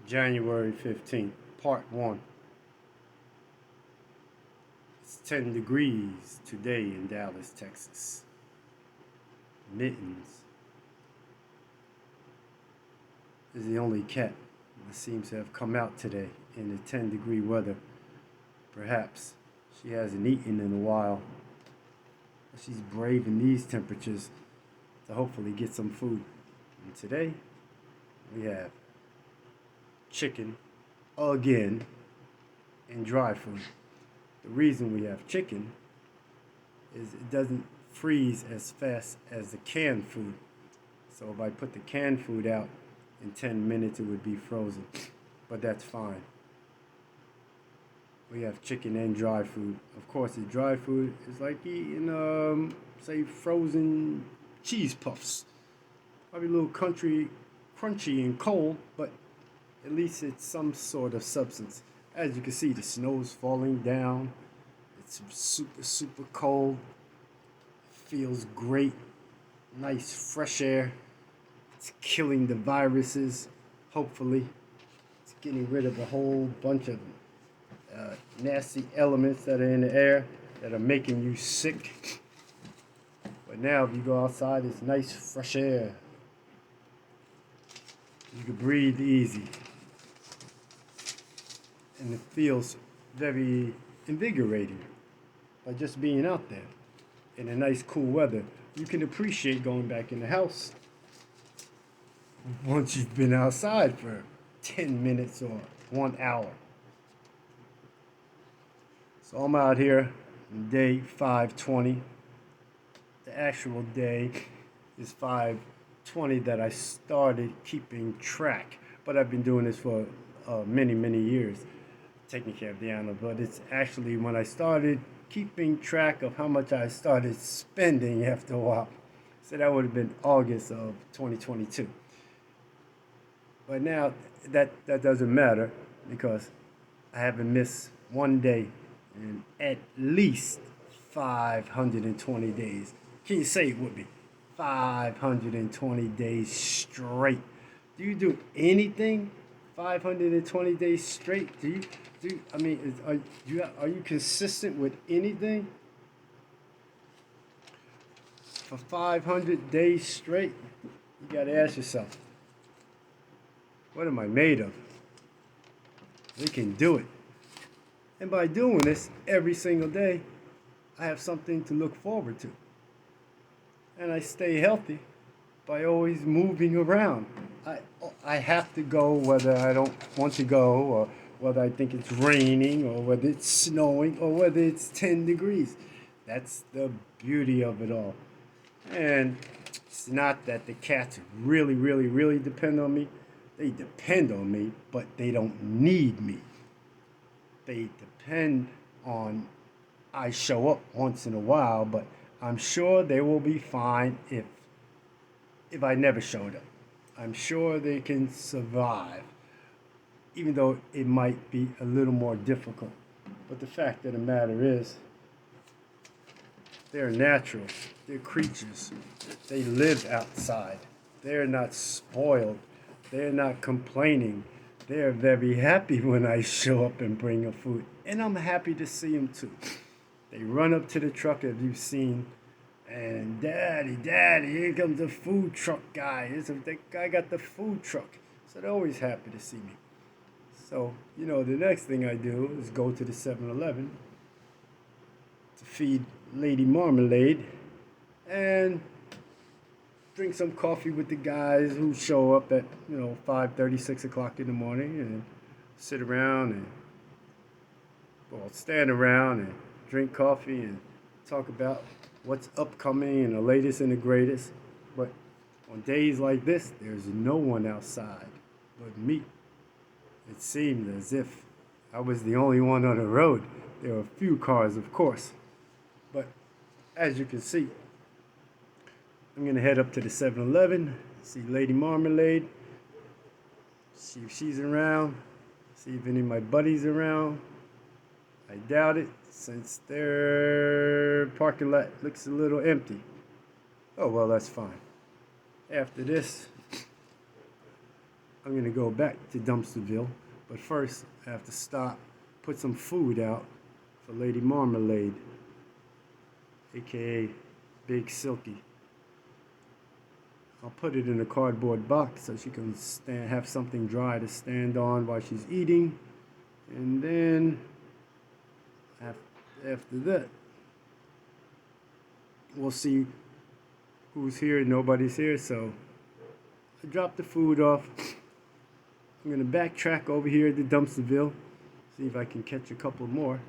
January 15th, part 1. It's 10 degrees today in Dallas, Texas. Mittens is the only cat that seems to have come out today in the 10-degree weather. Perhaps she hasn't eaten in a while. She's braving these temperatures to hopefully get some food. And today, we have chicken again and dry food. The reason we have chicken is it doesn't freeze as fast as the canned food. So if I put the canned food out in 10 minutes, it would be frozen. But that's fine. We have chicken and dry food. Of course, the dry food is like eating, say, frozen cheese puffs. Probably a little crunchy and cold, but at least it's some sort of substance. As you can see, the snow's falling down. It's super cold. Feels great. Nice fresh air. It's killing the viruses, hopefully. It's getting rid of a whole bunch of nasty elements that are in the air that are making you sick. But now if you go outside, it's nice fresh air. You can breathe easy. And it feels very invigorating by just being out there in a nice cool weather. You can appreciate going back in the house once you've been outside for 10 minutes or 1 hour. So I'm out here on day 520. The actual day is 520 that I started keeping track. But I've been doing this for many years, taking care of the animal. But it's actually when I started keeping track of how much I started spending after a while. So that would have been August of 2022. But now that doesn't matter because I haven't missed one day in at least 520 days. Can you say it with me? 520 days straight. Do you do anything 520 days straight? Are you consistent with anything for 500 days straight? You gotta ask yourself, what am I made of? We can do it. And by doing this every single day, I have something to look forward to. And I stay healthy by always moving around. I have to go whether I don't want to go, or whether I think it's raining, or whether it's snowing, or whether it's 10 degrees. That's the beauty of it all. And it's not that the cats really depend on me. They depend on me, but they don't need me. They depend on I show up once in a while, but I'm sure they will be fine if I never showed up. I'm sure they can survive, even though it might be a little more difficult. But the fact of the matter is, they're natural. They're creatures. They live outside. They're not spoiled. They're not complaining. They're very happy when I show up and bring them food. And I'm happy to see them too. They run up to the truck, as you've seen, and Daddy, here comes the food truck guy. That guy got the food truck. So they're always happy to see me. So, the next thing I do is go to the 7-Eleven to feed Lady Marmalade and drink some coffee with the guys who show up at 5:30, 6 o'clock in the morning, and sit around and stand around and drink coffee and talk about what's upcoming and the latest and the greatest. But on days like this, there's no one outside but me. It seemed as if I was the only one on the road. There were a few cars, of course, but as you can see, I'm going to head up to the 7-Eleven, see Lady Marmalade, see if she's around, see if any of my buddies are around. I doubt it, since their parking lot looks a little empty. Oh, well, that's fine. After this, I'm gonna go back to Dumpsterville, but first I have to stop, put some food out for Lady Marmalade, aka Big Silky. I'll put it in a cardboard box so she can have something dry to stand on while she's eating. And then after that, we'll see who's here. Nobody's here, so I dropped the food off. I'm gonna backtrack over here to Dumpsterville, see if I can catch a couple more.